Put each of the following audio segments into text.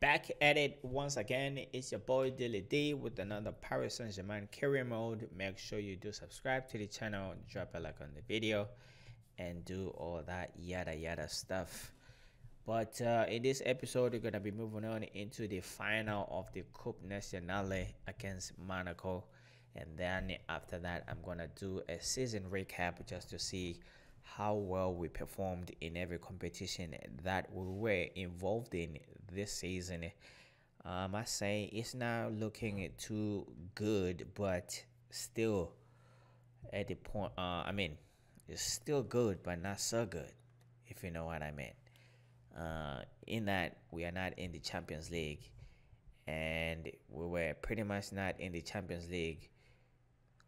Back at it once again. It's your boy Dilly D with another Paris Saint-Germain career mode. Make sure you do subscribe to the channel, drop a like on the video, and do all that yada yada stuff. But in this episode, we're gonna be moving on into the final of the Coupe Nationale against Monaco, and then after that, I'm gonna do a season recap just to see how well we performed in every competition that we were involved in this season. I say it's not looking too good, but still at the point. It's still good, but not so good, if you know what I mean. In that we are not in the Champions League, and we were pretty much not in the Champions League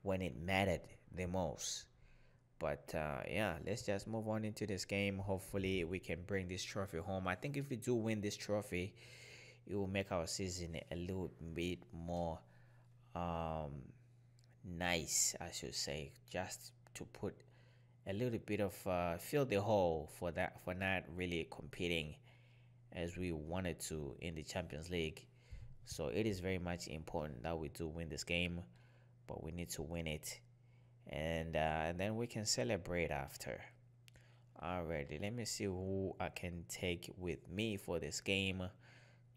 when it mattered the most. But yeah, let's just move on into this game. Hopefully, we can bring this trophy home. I think if we do win this trophy, it will make our season a little bit more nice, I should say, just to put a little bit of fill the hole for that, for not really competing as we wanted to in the Champions League. So it is very much important that we do win this game, but we need to win it, and then we can celebrate after. Alrighty, let me see who I can take with me for this game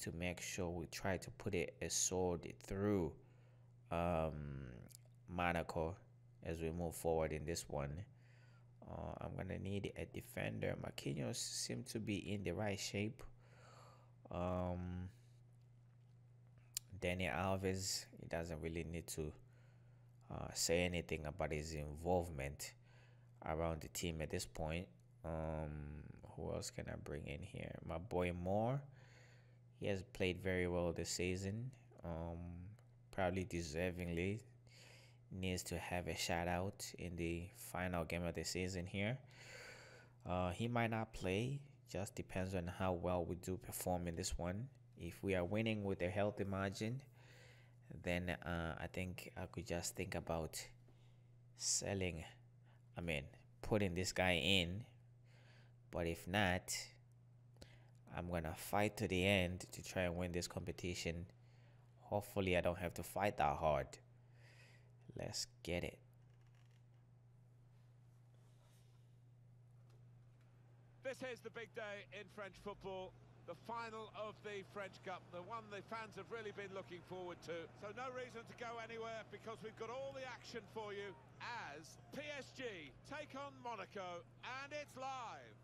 to make sure we try to put a sword through Monaco as we move forward in this one. I'm gonna need a defender. Marquinhos seems to be in the right shape. Daniel Alves, he doesn't really need to say anything about his involvement around the team at this point. Who else can I bring in here? My boy Moore. He has played very well this season. Probably deservingly needs to have a shout out in the final game of the season here. He might not play, just depends on how well we do perform in this one. If we are winning with a healthy margin, then I think I could just think about selling, putting this guy in. But if not, I'm gonna fight to the end to try and win this competition. Hopefully I don't have to fight that hard. Let's get it. This is the big day in French football, the final of the French Cup, the one the fans have really been looking forward to. So no reason to go anywhere because we've got all the action for you as PSG take on Monaco, and it's live.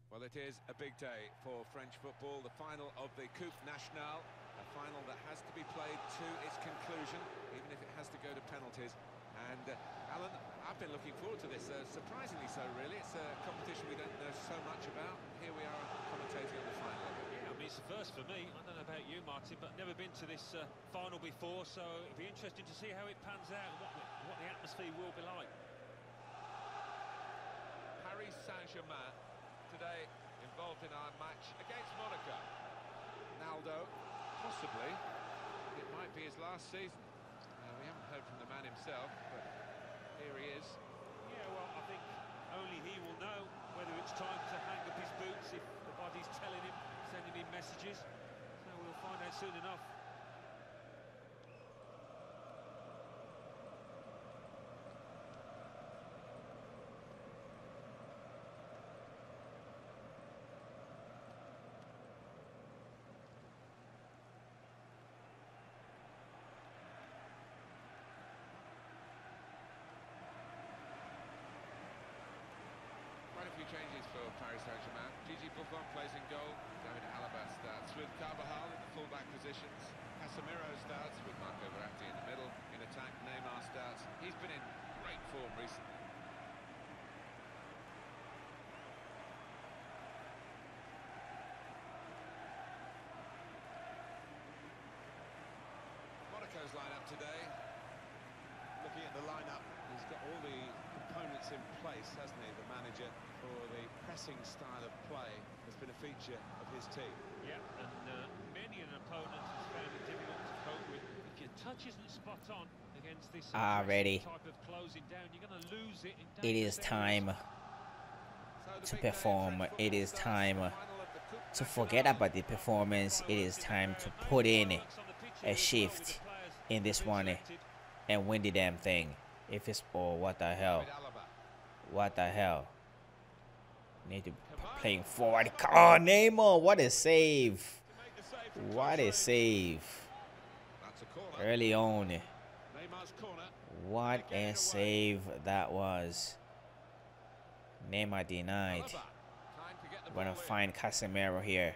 Well, it is a big day for French football, the final of the Coupe Nationale, a final that has to be played to its conclusion, even if it has to go to penalties. And Alan, I've been looking forward to this, surprisingly so, really. It's a competition we don't know so much about. Here we are commentating on the final. Yeah, I mean, it's the first for me. I don't know about you, Martin, but never been to this final before, so it'll be interesting to see how it pans out and what the atmosphere will be like. Paris Saint-Germain today involved in our match against Monaco. Naldo, possibly, it might be his last season. We haven't heard from the man himself, but here he is. Yeah, well, I think only he will know whether it's time to hang up his boots, if the body's telling him, sending him messages. So we'll find out soon enough. Quite a few changes for Paris Saint-Germain. Gigi Buffon plays in goal. David Alaba starts with Carvajal in the full-back positions. Casemiro starts with Marco Verratti in the middle. In attack, Neymar starts. He's been in great form recently. Monaco's lineup today. Looking at the lineup, he's got all the components in place, hasn't he, the manager, for the pressing style of play has been a feature of his team. Yeah, and many an opponent has found it difficult to cope with. If you touch isn't spot on against this Already. type of closing down, you're going to lose it. It is time to perform. It is time to forget about the performance. It is time to put in a shift in this one and win the damn thing. If it's what the hell? What the hell? Need to playing forward. Oh, Neymar! What a save! What a save! Early on. What a save that was. Neymar denied. We're gonna find Casemiro here.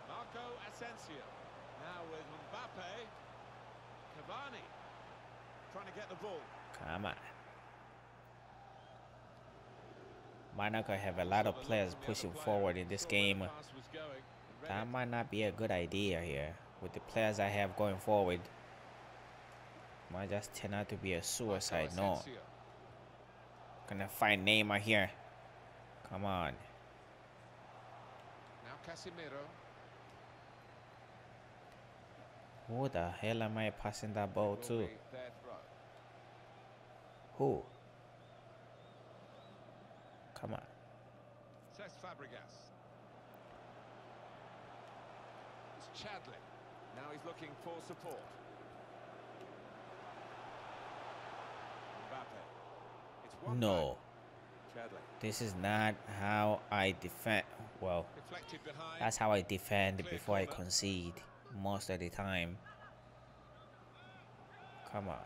Marco Asensio. Now with Mbappe. Cavani. Trying to get the ball. Come on. Monaco have a lot of players pushing forward in this game. That might not be a good idea here. With the players I have going forward, might just turn out to be a suicide. No. Gonna find Neymar here. Come on. Now Casemiro. Who the hell am I passing that ball to? Who? Come on. Cesc Fabregas. It's Chadley. Now he's looking for support. Mbappe. It's one No. Chadley. This is not how I defend. Well, Deflected behind. that's how I defend Clear before I corner. concede most of the time. Come on.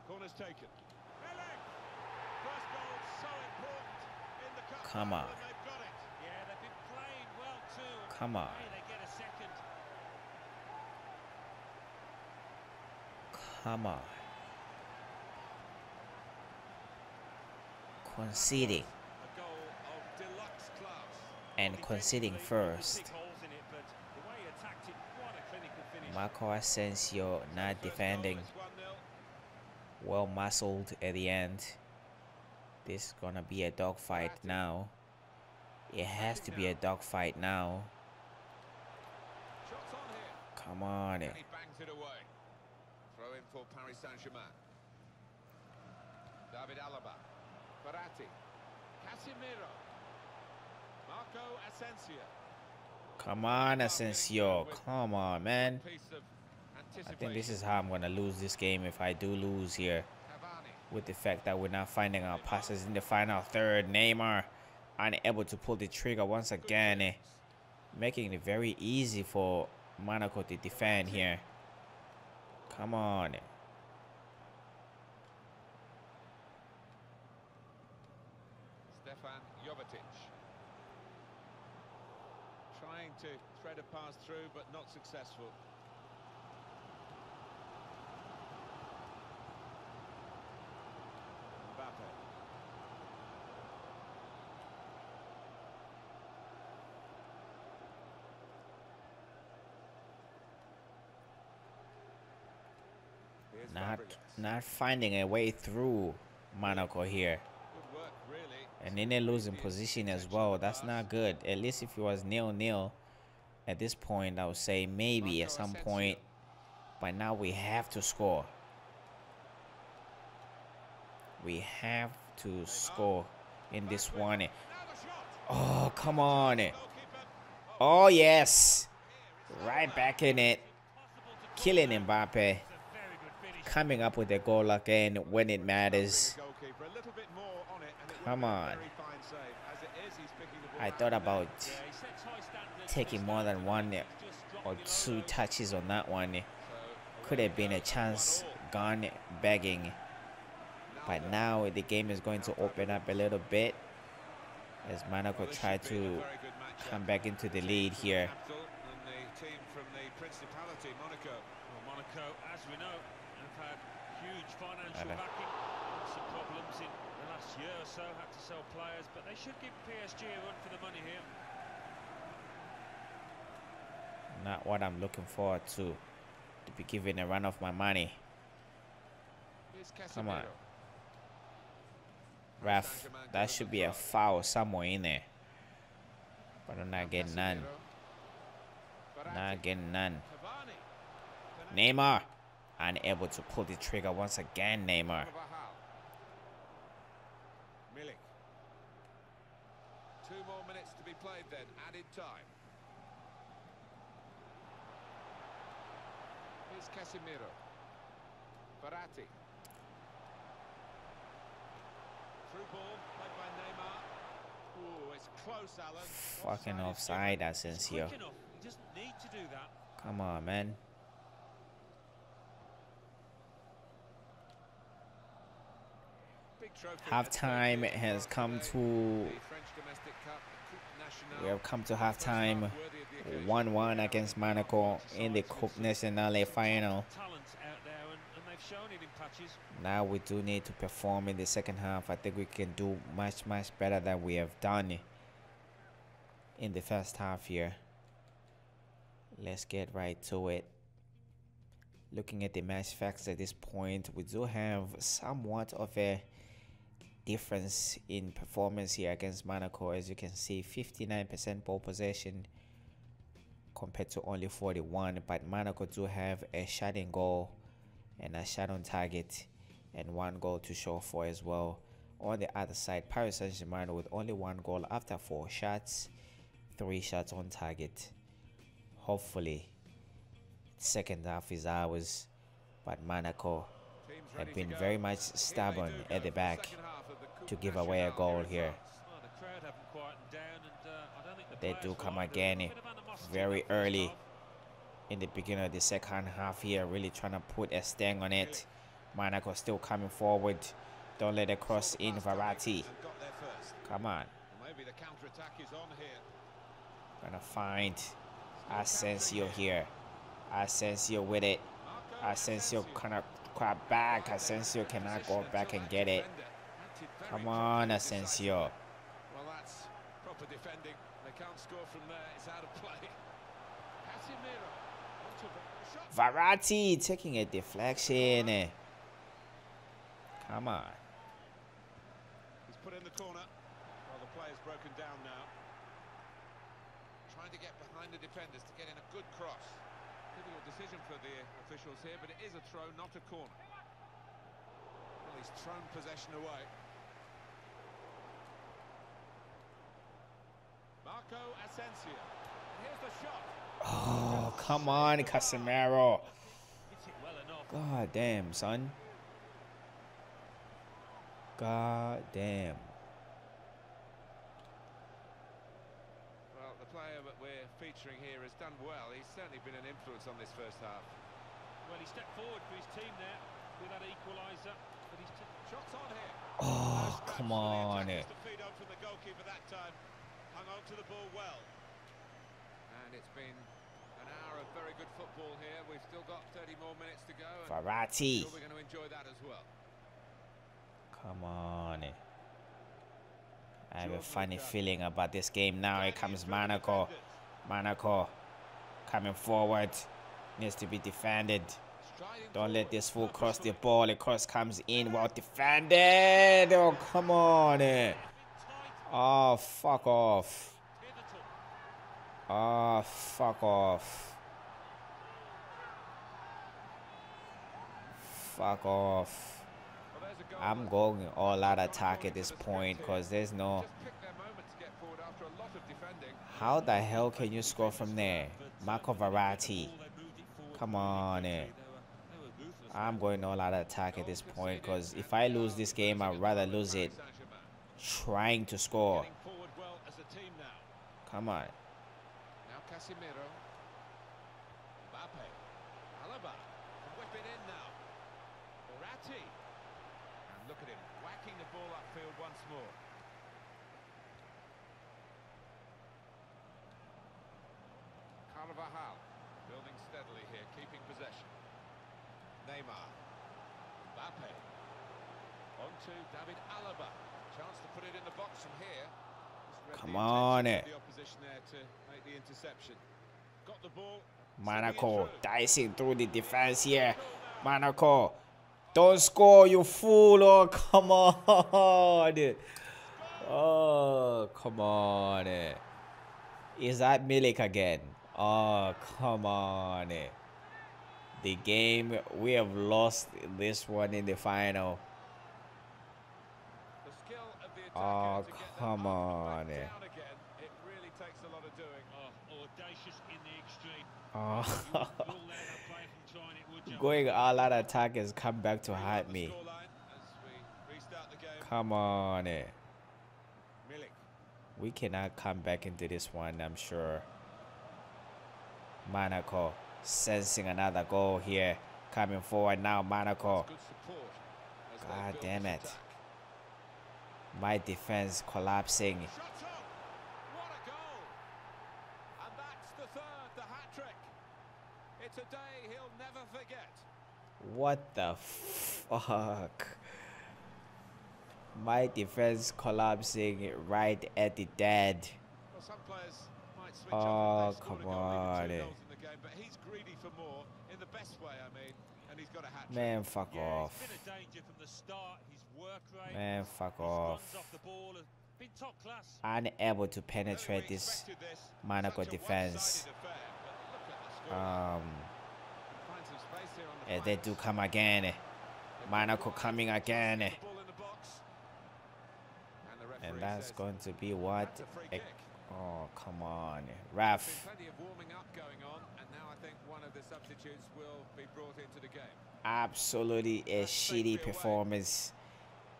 Corner's taken. First goal so important in the cup. Come on. And they've got it. Yeah, they've been playing well too. Come on. Hey, they get a second. Come on. Conceding A goal of deluxe class. and conceding first. Big holes in it, but the way he attacked it, what a clinical finish. Marco Asensio not defending. It's 1-0. Well muscled at the end. This is gonna be a dogfight now. It has to be a dogfight now. Shots on here. Come on. And he bangs it away. Throw in for Paris Saint-Germain. David Alaba. Verratti. Casemiro. Marco Asensio. Come on, Asensio. Come on, man. Piece of I think this is how I'm gonna lose this game if I do lose here. Cavani. With the fact that we're not finding our passes in the final third. Neymar unable to pull the trigger once again. Making it very easy for Monaco to defend here. Come on. Stefan Jovetic. Trying to thread a pass through, but not successful. Mbappe. Here's Not Fabregas. finding a way through Monaco here. Good work, really. And then they're losing position as well. That's not good. At least if it was 0-0 at this point, I would say maybe at some point. But now we have to score. We have to score in this one. Oh, come on. Oh, yes. Right back in it. Killing Mbappe. Coming up with a goal again when it matters. Come on. I thought about taking more than one or two touches on that one. Could have been a chance gone begging. But now the game is going to open up a little bit as Monaco try to come back into the lead here. And the team from the Principality, Monaco. Well, Monaco, as we know, have had huge financial backing. Some problems in the last year or so, had to sell players, but they should give PSG a run for the money here. Not what I'm looking forward to be given a run of my money. Come on. Ref, that should be a foul somewhere in there. But I'm not getting none. Not getting none. Neymar. Unable to pull the trigger once again, Neymar. Milik. 2 more minutes to be played then, added time. Here's Casemiro. Verratti. Through ball, played by Neymar. Ooh, it's close, Alan. Fucking offside, Asensio. He doesn't need to do that. Come on, man. Halftime has come to. We have come to halftime. 1-1 against Monaco in the Coupe Nationale final. Now we do need to perform in the second half. I think we can do much better than we have done in the first half here. Let's get right to it. Looking at the match facts at this point, we do have somewhat of a difference in performance here against Monaco. As you can see, 59% ball possession compared to only 41, but Monaco do have a shot in goal and a shot on target and 1 goal to show for as well. On the other side, Paris Saint-Germain with only 1 goal after 4 shots, 3 shots on target. Hopefully second half is ours, but Monaco have been very much stubborn at the back to give away a goal here. They do come again very early in the beginning of the second half here, really trying to put a sting on it. Monaco still coming forward. Don't let it cross in. Verratti. Come on. Gonna find Asensio here. Asensio with it. Asensio cannot grab back. Asensio cannot go back and get it. Come on, Asensio. Well, that's proper defending. They can't score from there. It's out of play. Casemiro. Verratti taking a deflection. Come on. He's put in the corner. Well, the player's broken down now. Trying to get behind the defenders to get in a good cross. Difficult decision for the officials here, but it is a throw, not a corner. Well, he's thrown possession away. Marco Asensio. And here's the shot. Oh, come on, Casemiro. God damn, son. God damn. Well, the player that we're featuring here has done well. He's certainly been an influence on this first half. Well, he stepped forward for his team there with that equaliser. But he's shots on here. Oh, come on. The feed on from the goalkeeper that time. Hung on to the ball well. And it's been an hour of very good football here. We've still got 30 more minutes to go. Verratti. We're going to enjoy that as well. Come on. I have a funny feeling about this game now. Here comes Monaco. Monaco coming forward. Needs to be defended. Don't let this fool cross the ball. The cross comes in, well defended. Oh, come on. Oh, fuck off. Oh, fuck off. Fuck off. I'm going all out attack at this point because there's no... How the hell can you score from there? Marco Verratti. Come on. I'm going all out attack at this point because if I lose this game, I'd rather lose it trying to score. Come on. Now Casemiro. Mbappe. Alaba. Whip it in now. Verratti. And look at him, whacking the ball upfield once more. Carvajal. Building steadily here, keeping possession. Neymar. Mbappe. On to David Alaba. Chance to put it in the box from here. Come on. The opposition there to make the interception. Got the ball. Monaco dicing through the defense here. Monaco. Don't score, you fool. Oh, come on. Oh, come on. Is that Milik again? Oh, come on. The game, we have lost this one in the final. The skill of the Oh, attacker to get come them up on. and back down again. It really takes a lot of doing. Oh, audacious in the extreme. Oh. You'll let that player from trying it, would you? Going all out attack has come back to Reload hurt the me. scoreline as we restart the game. Come on. Milik. We cannot come back into this one, I'm sure. Monaco sensing another goal here. Coming forward now, Monaco. Good support as they God build damn this it. attack. My defense collapsing. Shot up! What a goal! And that's the third, the hat-trick. It's a day he'll never forget. What the fuck? My defense collapsing right at the dead. Well, some players might switch Oh, off if they've scored come a goal, on. even 2 goals in the game, but he's greedy for more, in the best way, I mean, and he's got a hat-trick. Man, fuck Yeah, off. he's been a danger from the start. His work rate, Man, fuck his off. runs off the ball have been top class. Unable to Really, penetrate we this expected this. Monaco Such a defense. one-sided affair, but look at the scoreline. Find some space here on the They flanks. do come again. They've Monaco got coming wide, again. the ball in the box. And the referee And that's says going to be what? that's a free kick. Oh, come on. There's Ref. been plenty of warming up going on, and now I think one of the substitutes will be brought into the game. Absolutely a That's shitty safely away. performance.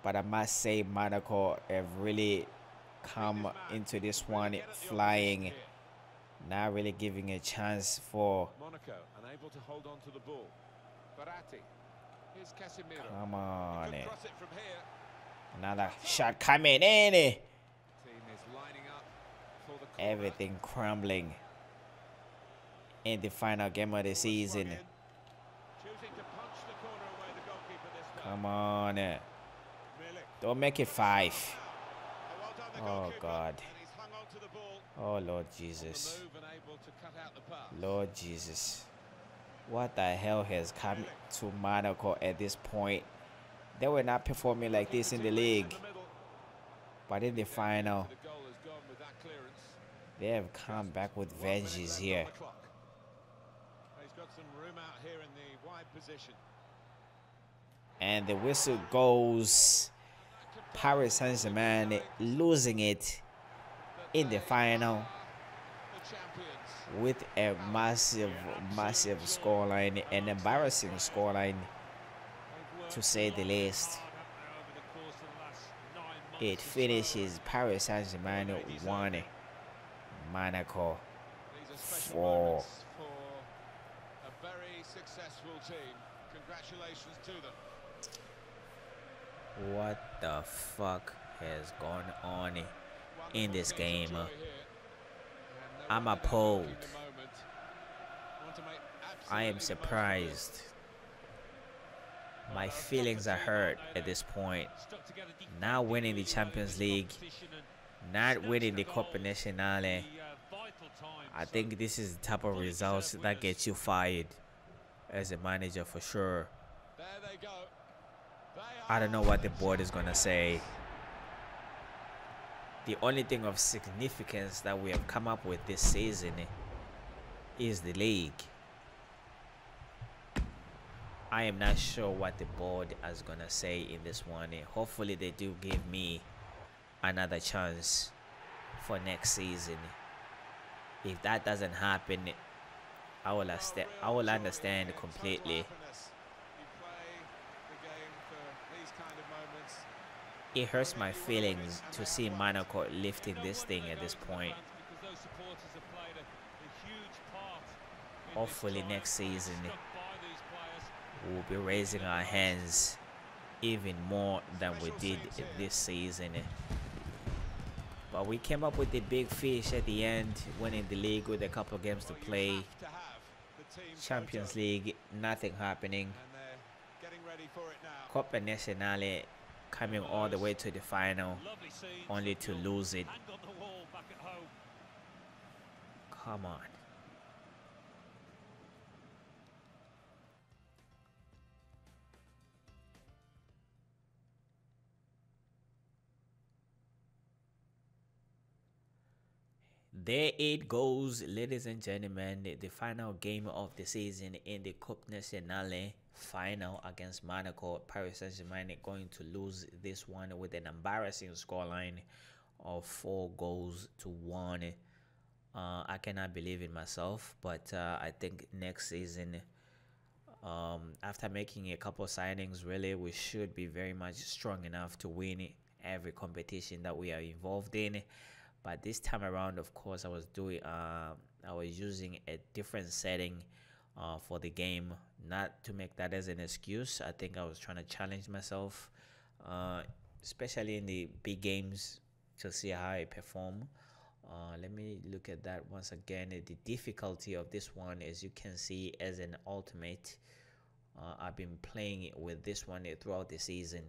But I must say Monaco have really come into this one flying. Not really giving a chance for. Monaco unable to hold on to the ball. Verratti. Here's Casemiro. Come on. Could cross it from here. Another shot coming in. Team is lining up for the corner. Everything crumbling in the final game of the season. Choosing to punch the corner away, the goalkeeper this time. Come on. Milik. Don't make it 5. Well done, the Oh, goalkeeper, God. and he's hung on to the ball. Oh, Lord On Jesus. the move and able to cut out the pass. Lord Jesus. What the hell has come to Monaco at this point? They were not performing like this in the league. But in the final, The goal has gone with that clearance. they have come back with 1 minute vengeance left here. on the clock. He's got some room out here in the wide position. And the whistle goes. Paris Saint-Germain losing it in the final The champions. with a massive scoreline, an embarrassing scoreline to say the least. It finishes Paris Saint-Germain 1, Monaco These are special 4. moments for a very successful team. Congratulations to them. What the fuck has gone on in Wonderful this thing to game? enjoy here. And no I'm wonder they're appalled. milking the moment. Want to make I am absolutely the most of it. surprised. My feelings are hurt at this point. Not winning the Champions League, not winning the Coupe Nationale. I think this is the type of results that get you fired as a manager for sure. There they go. I don't know what the board is gonna say. The only thing of significance that we have come up with this season is the league. I am not sure what the board is gonna say in this one. Hopefully they do give me another chance for next season. If that doesn't happen, I will understand completely. You play the game for these kind of moments. It hurts my feelings to see Monaco lifting this thing at this point. Hopefully next season we'll be raising our hands even more than we did this season. But we came up with the big fish at the end, winning the league with a couple of games to play. Champions League, nothing happening. And they're getting ready for it now. Coupe Nationale coming all the way to the final, only to lose it. Come on. There it goes, ladies and gentlemen, the final game of the season in the Coupe Nationale final against Monaco. Paris Saint-Germain going to lose this one with an embarrassing scoreline of 4 goals to 1. I cannot believe it myself, but I think next season, after making a couple signings, really, we should be very much strong enough to win every competition that we are involved in. But this time around, of course, I was using a different setting for the game, not to make that as an excuse. I think I was trying to challenge myself, uh, especially in the big games, to see how I perform. Let me look at that once again. The difficulty of this one, as you can see, as an ultimate, I've been playing it with this one throughout the season.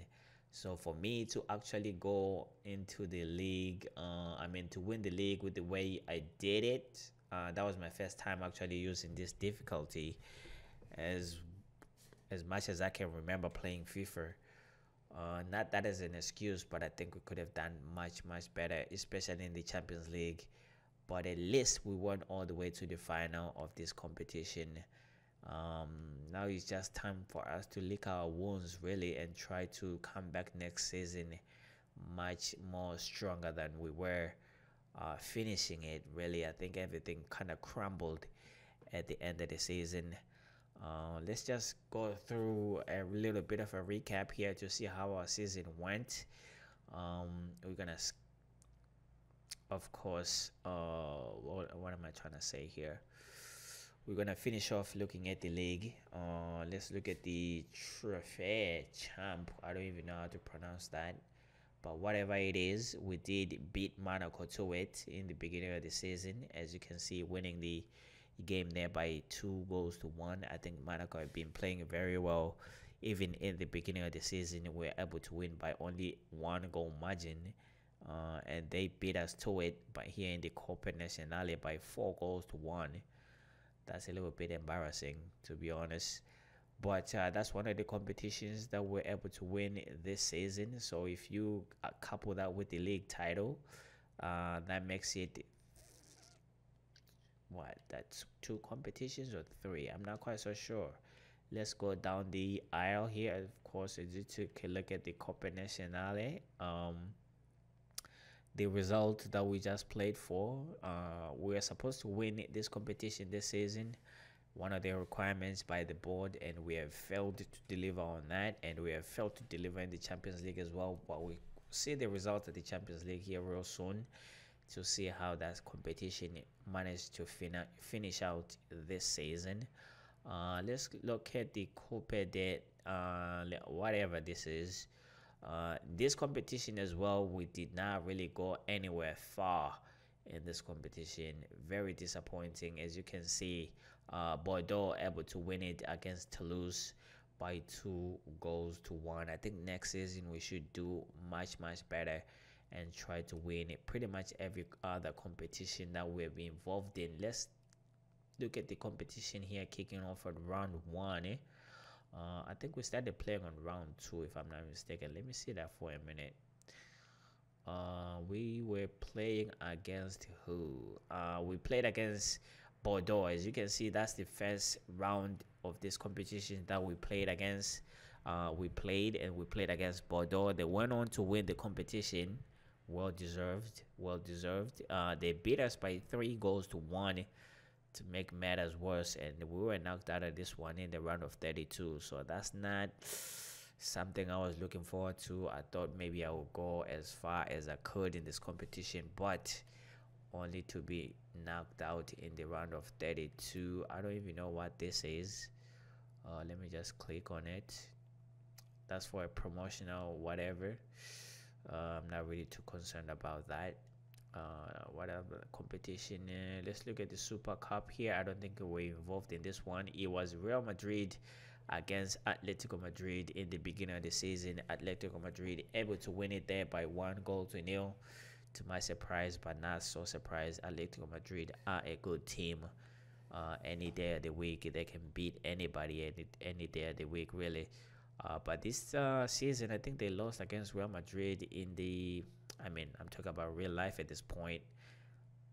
So for me to actually go into the league, to win the league with the way I did it, that was my first time actually using this difficulty. As as much as I can remember playing FIFA, not that as an excuse, but I think we could have done much better, especially in the Champions League. But at least we went all the way to the final of this competition. Um, Now it's just time for us to lick our wounds really and try to come back next season much more stronger than we were finishing it. Really, I think everything kind of crumbled at the end of the season. Let's just go through a little bit of a recap here to see how our season went. We're gonna, of course, what am I trying to say here? We're gonna finish off looking at the league. Let's look at the Trophée Champ. I don't even know how to pronounce that, but whatever it is, we did beat Monaco to it in the beginning of the season. As you can see, winning the game there by 2 goals to 1. I think Monaco have been playing very well. Even in the beginning of the season, we were able to win by only 1 goal margin. And they beat us to it, but here in the Coupe Nationale by 4 goals to 1. That's a little bit embarrassing, to be honest. But that's one of the competitions that we're able to win this season. So if you couple that with the league title, that makes it, what, that's 2 competitions or 3? I'm not quite so sure. Let's go down the aisle here. Of course, as you take a look at the Copa Nacionale, the result that we just played for, we are supposed to win this competition this season, one of the requirements by the board, and we have failed to deliver on that, and we have failed to deliver in the Champions League as well. But we see the result of the Champions League here real soon to see how that competition managed to finish out this season. Let's look at the Coupe de whatever this is. This competition as well, we did not really go anywhere far in this competition. Very disappointing. As you can see, Bordeaux able to win it against Toulouse by 2 goals to 1. I think next season we should do much better and try to win it pretty much every other competition that we've been involved in. Let's look at the competition here, kicking off at round 1. I think we started playing on round 2, if I'm not mistaken. Let me see that for a minute. We were playing against who? We played against Bordeaux. As you can see, that's the first round of this competition that we played against. We played against Bordeaux. They went on to win the competition. Well deserved. They beat us by 3 goals to 1. To make matters worse, and we were knocked out of this one in the round of 32. So that's not something I was looking forward to. I thought maybe I would go as far as I could in this competition, but only to be knocked out in the round of 32. I don't even know what this is. Let me just click on it. That's for a promotional whatever. I'm not really too concerned about that. Whatever competition, let's look at the Super Cup here. I don't think we're involved in this one. It was Real Madrid against Atletico Madrid in the beginning of the season. Atletico Madrid able to win it there by 1 goal to 0. To my surprise, but not so surprised, Atletico Madrid are a good team. Any day of the week they can beat anybody any day of the week, really. But this season, I think they lost against Real Madrid in the, I'm talking about real life at this point.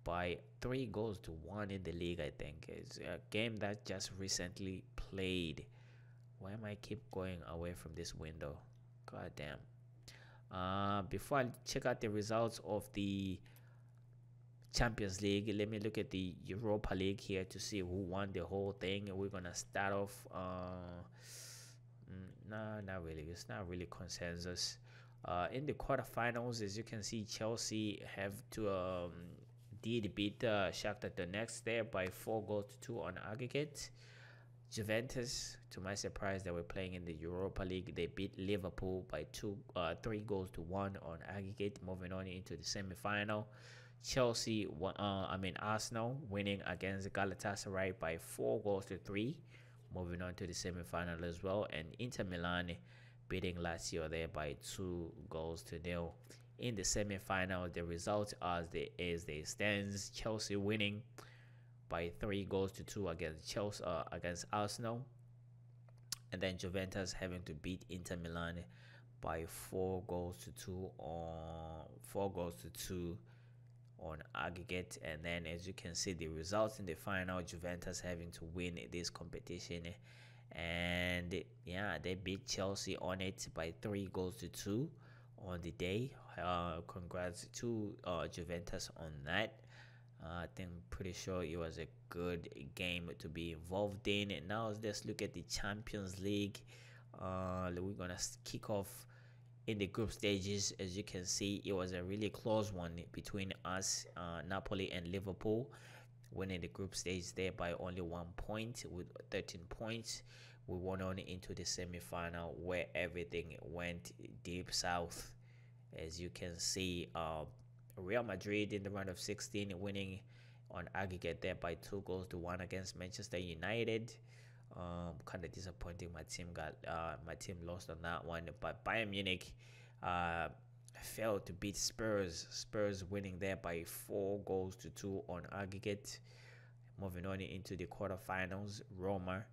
by 3 goals to 1 in the league. I think it's a game that just recently played. Why am I keep going away from this window? God damn. Before I check out the results of the Champions League, let me look at the Europa League here to see who won the whole thing. We're gonna start off. No, not really. It's not really consensus. In the quarterfinals, as you can see, Chelsea have to did beat Shakhtar Donetsk there by 4 goals to 2 on aggregate. Juventus, to my surprise, they were playing in the Europa League. They beat Liverpool by 3 goals to 1 on aggregate, moving on into the semi-final. Chelsea, Arsenal winning against Galatasaray by 4 goals to 3, moving on to the semi-final as well. And Inter Milan beating Lazio there by 2 goals to 0. In the semi-final, the result as they stands: Chelsea winning by 3 goals to 2 against Arsenal, and then Juventus having to beat Inter Milan by 4 goals to 2 on aggregate. And then, as you can see, the results in the final: Juventus having to win this competition, and yeah, they beat Chelsea on it by 3 goals to 2 on the day. Congrats to Juventus on that. I think pretty sure it was a good game to be involved in. And now let's look at the Champions League. We're gonna kick off in the group stages. As you can see, it was a really close one between us, Napoli and Liverpool, winning the group stage there by only 1 point with 13 points. We went on into the semi-final where everything went deep south. As you can see, Real Madrid in the round of 16 winning on aggregate there by 2 goals to 1 against Manchester United. Kind of disappointing. My team lost on that one, but Bayern Munich failed to beat Spurs. Spurs winning there by 4 goals to 2 on aggregate. Moving on into the quarterfinals, Roma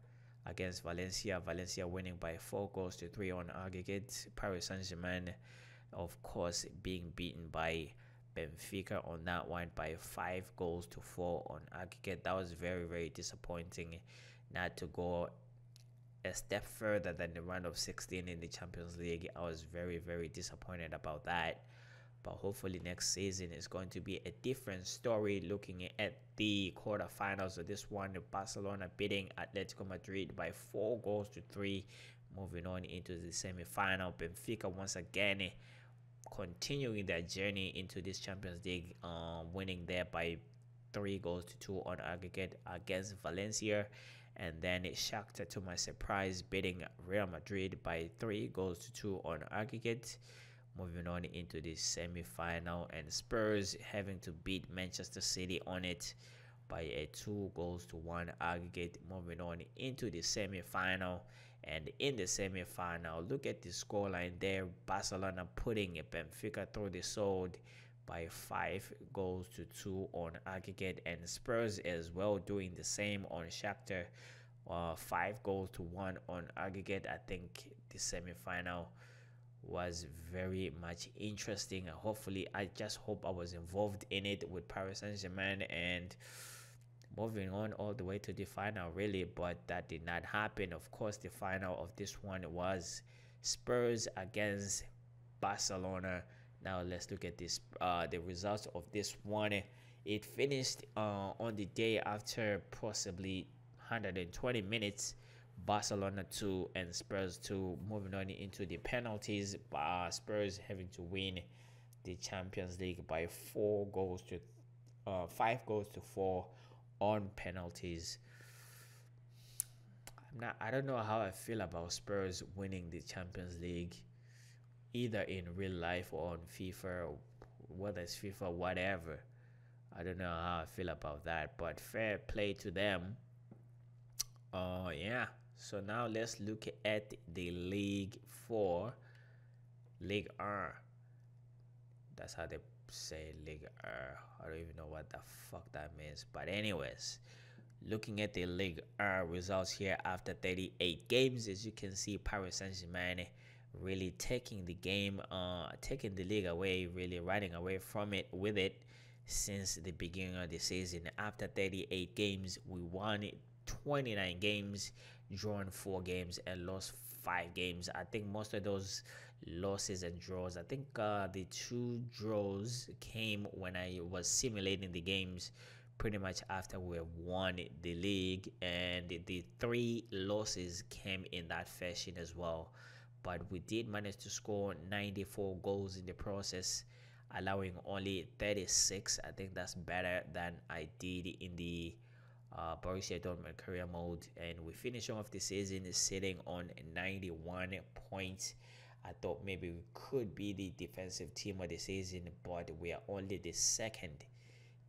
against Valencia. Valencia winning by 4 goals to 3 on aggregate. Paris Saint-Germain, of course, being beaten by Benfica on that one by 5 goals to 4 on aggregate. That was very, very disappointing not to go a step further than the round of 16 in the Champions League. I was very, very disappointed about that. But hopefully next season is going to be a different story. Looking at the quarterfinals of this one, Barcelona beating Atletico Madrid by 4 goals to 3, moving on into the semi-final. Benfica once again continuing their journey into this Champions League, winning there by 3 goals to 2 on aggregate against Valencia. And then Shakhtar, to my surprise, beating Real Madrid by 3 goals to 2 on aggregate, moving on into the semi-final. And Spurs having to beat Manchester City on it by a 2 goals to 1 aggregate, moving on into the semi-final. And in the semi-final, look at the scoreline there: Barcelona putting Benfica through the sword by 5 goals to 2 on aggregate, and Spurs as well doing the same on Shakhtar, 5 goals to 1 on aggregate. I think the semi-final was very much interesting. I just hope I was involved in it with Paris Saint-Germain and moving on all the way to the final, really, but that did not happen. Of course, the final of this one was Spurs against Barcelona. Now let's look at this, the results of this one. It finished on the day after possibly 120 minutes. Barcelona 2 and Spurs 2, moving on into the penalties. Spurs having to win the Champions League by 5 goals to 4 on penalties. I don't know how I feel about Spurs winning the Champions League, either in real life or on FIFA, whether it's FIFA, whatever. I don't know how I feel about that, but fair play to them. Yeah. So now let's look at the League 4, League R. That's how they say League R. I don't even know what the fuck that means. But anyways, looking at the League R results here after 38 games, as you can see, Paris Saint-Germain really taking the game, taking the league away, really riding away from it with it. since the beginning of the season. After 38 games, we won 29 games, drawn 4 games, and lost 5 games. I think most of those losses and draws, I think the 2 draws came when I was simulating the games pretty much after we won the league, and the 3 losses came in that fashion as well. But we did manage to score 94 goals in the process, allowing only 36. I think that's better than I did in the Borussia Dortmund career mode, and we finish off the season sitting on 91 points. I thought maybe we could be the defensive team of the season, but we are only the second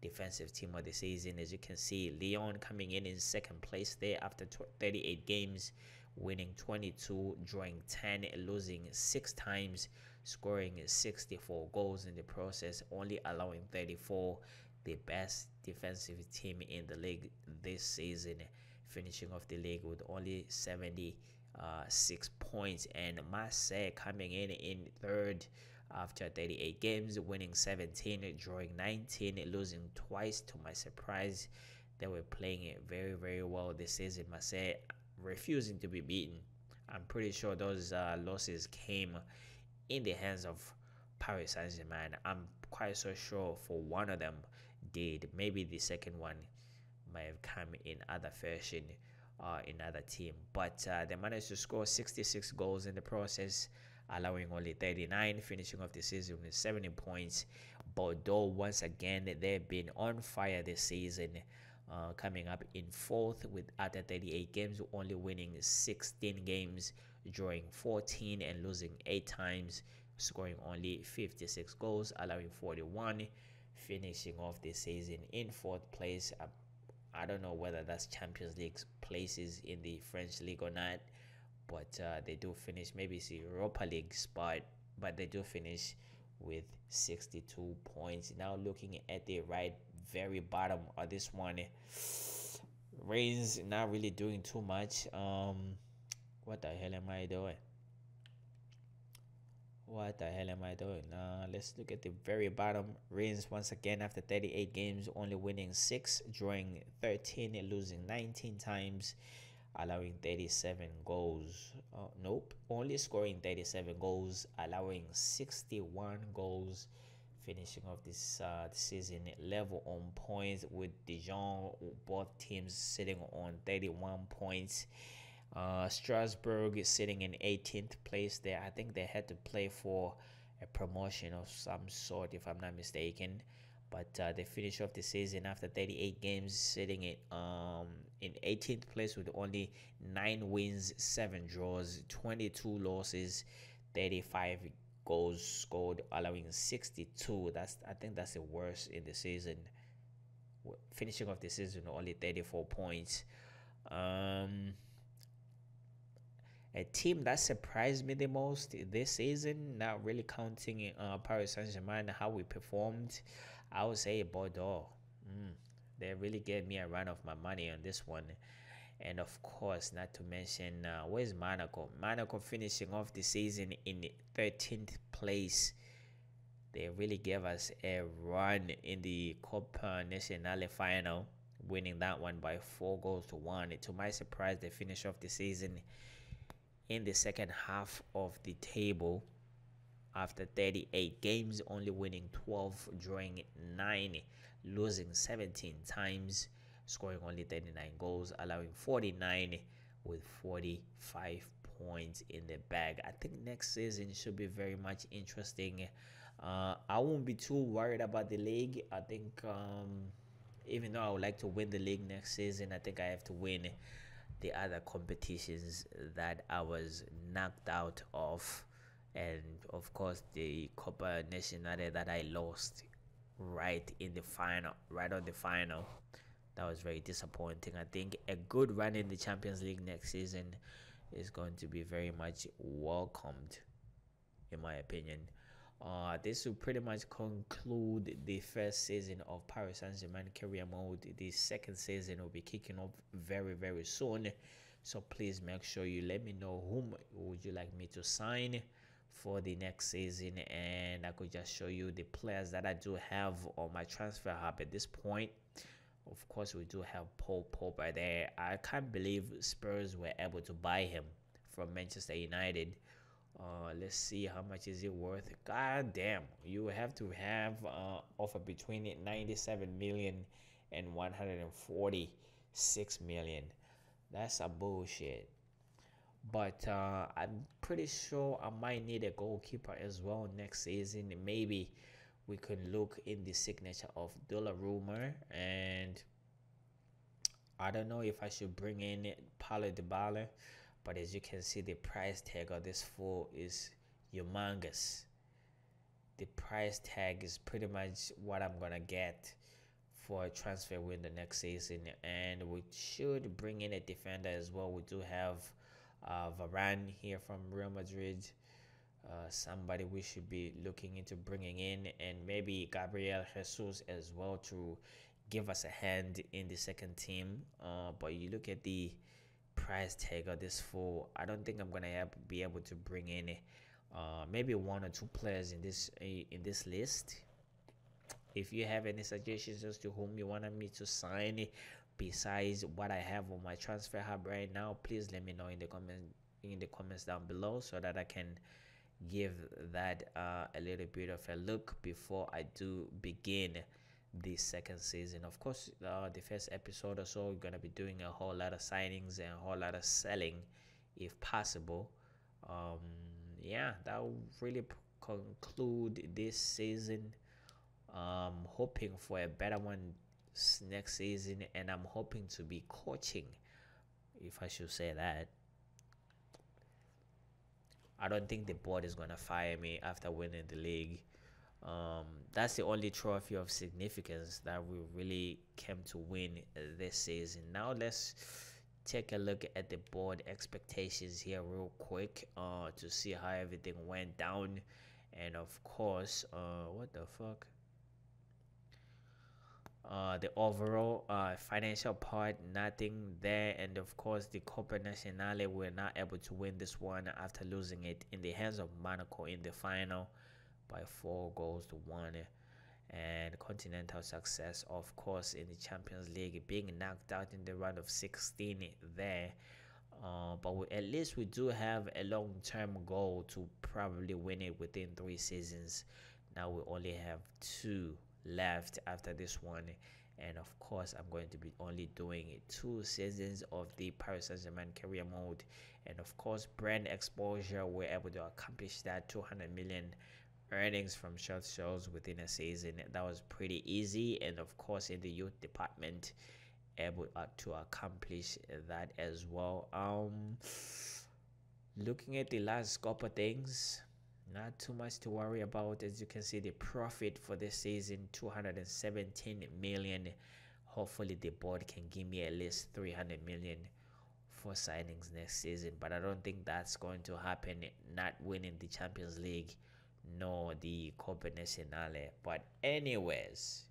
defensive team of the season. As you can see, Lyon coming in second place there after 38 games, winning 22, drawing 10, losing 6 times, scoring 64 goals in the process, only allowing 34. The best defensive team in the league this season, finishing off the league with only 76 points, and Marseille coming in third after 38 games, winning 17, drawing 19, losing twice. To my surprise, they were playing it very, very well this season. Marseille refusing to be beaten. I'm pretty sure those losses came in the hands of Paris Saint-Germain. I'm quite so sure for one of them did. Maybe the second one might have come in other fashion, in other team. But they managed to score 66 goals in the process, allowing only 39, finishing off the season with 70 points. Bordeaux, once again, they've been on fire this season, coming up in 4th with after 38 games, only winning 16 games, drawing 14 and losing 8 times, scoring only 56 goals, allowing 41, finishing off the season in 4th place. I don't know whether that's Champions League places in the French league or not, but they do finish, maybe it's the Europa League spot, but they do finish with 62 points. Now looking at the very bottom of this one, Reims not really doing too much. What the hell am I doing? What the hell am I doing? Let's look at the very bottom. Reims, once again, after 38 games, only winning 6, drawing 13, losing 19 times, allowing 37 goals. Nope, only scoring 37 goals, allowing 61 goals, finishing off this season level on points with Dijon, both teams sitting on 31 points. Strasbourg is sitting in 18th place there. I think they had to play for a promotion of some sort, if I'm not mistaken. But they finished off the season after 38 games, sitting in 18th place with only 9 wins, 7 draws, 22 losses, 35 goals scored, allowing 62. I think that's the worst in the season. Finishing off the season only 34 points. A team that surprised me the most this season, not really counting Paris Saint-Germain, how we performed, I would say Bordeaux. They really gave me a run of my money on this one. And of course, not to mention, where's Monaco? Monaco finishing off the season in 13th place. They really gave us a run in the Coupe Nationale final, winning that one by 4-1. To my surprise, they finished off the season in the second half of the table after 38 games, only winning 12, drawing 9, losing 17 times, scoring only 39 goals, allowing 49 with 45 points in the bag. I think next season should be very much interesting. I won't be too worried about the league. I think even though I would like to win the league next season, I think I have to win the other competitions that I was knocked out of, and of course the Copa Nationale that I lost right on the final. That was very disappointing. I think a good run in the Champions League next season is going to be very much welcomed, in my opinion. This will pretty much conclude the first season of Paris Saint-Germain career mode. The second season will be kicking off very, very soon. So please make sure you let me know whom would you like me to sign for the next season, and I could just show you the players that I do have on my transfer hub at this point. Of course, we do have Pope right there. I can't believe Spurs were able to buy him from Manchester United. Let's see how much is it worth. God damn, you have to have offer between 97 million and 146 million. That's a bullshit. But I'm pretty sure I might need a goalkeeper as well next season. Maybe we can look in the signature of Donnarumma, and I don't know if I should bring in Paulo Dybala, but as you can see, the price tag of this fool is humongous. The price tag is pretty much what I'm gonna get for a transfer window next season, and we should bring in a defender as well. We do have Varane here from Real Madrid. Somebody we should be looking into bringing in, and maybe Gabriel Jesus as well to give us a hand in the second team. But you look at the price tag of this fool, I don't think I'm gonna be able to bring in maybe one or two players in this list. If you have any suggestions as to whom you wanted me to sign besides what I have on my transfer hub right now, please let me know in the comments down below so that I can give that a little bit of a look before I do begin the second season. Of course, the first episode or so, we're gonna be doing a whole lot of signings and a whole lot of selling if possible. Yeah, that will really conclude this season. Hoping for a better one next season, and I'm hoping to be coaching, if I should say that. I don't think the board is gonna fire me after winning the league. That's the only trophy of significance that we really came to win this season. Now let's take a look at the board expectations here real quick to see how everything went down. And of course, what the fuck, the overall financial part, nothing there. And of course, the Coupe Nationale, we're not able to win this one after losing it in the hands of Monaco in the final by 4-1. And continental success, of course, in the Champions League, being knocked out in the round of 16 there. But at least we do have a long-term goal to probably win it within 3 seasons. Now we only have 2 left after this one, and of course I'm going to be only doing 2 seasons of the Paris Saint-Germain career mode. And of course, brand exposure, we're able to accomplish that. 200 million earnings from short shows within a season, that was pretty easy. And of course, in the youth department, able to accomplish that as well. Looking at the last scope of things, not too much to worry about. As you can see, the profit for this season, 217 million. Hopefully the board can give me at least 300 million for signings next season, but I don't think that's going to happen, not winning the Champions League nor the Coupe Nationale. But anyways,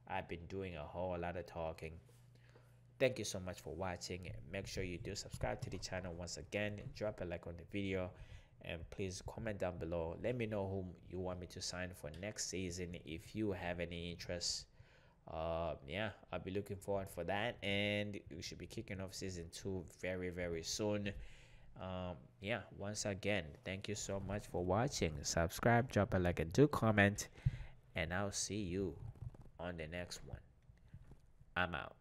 I've been doing a whole lot of talking. Thank you so much for watching. Make sure you do subscribe to the channel. Once again, drop a like on the video, and please comment down below. Let me know whom you want me to sign for next season if you have any interest. Yeah, I'll be looking forward for that, and we should be kicking off season 2 very soon. Yeah, once again, thank you so much for watching. Subscribe, drop a like, and do comment, and I'll see you on the next one. I'm out.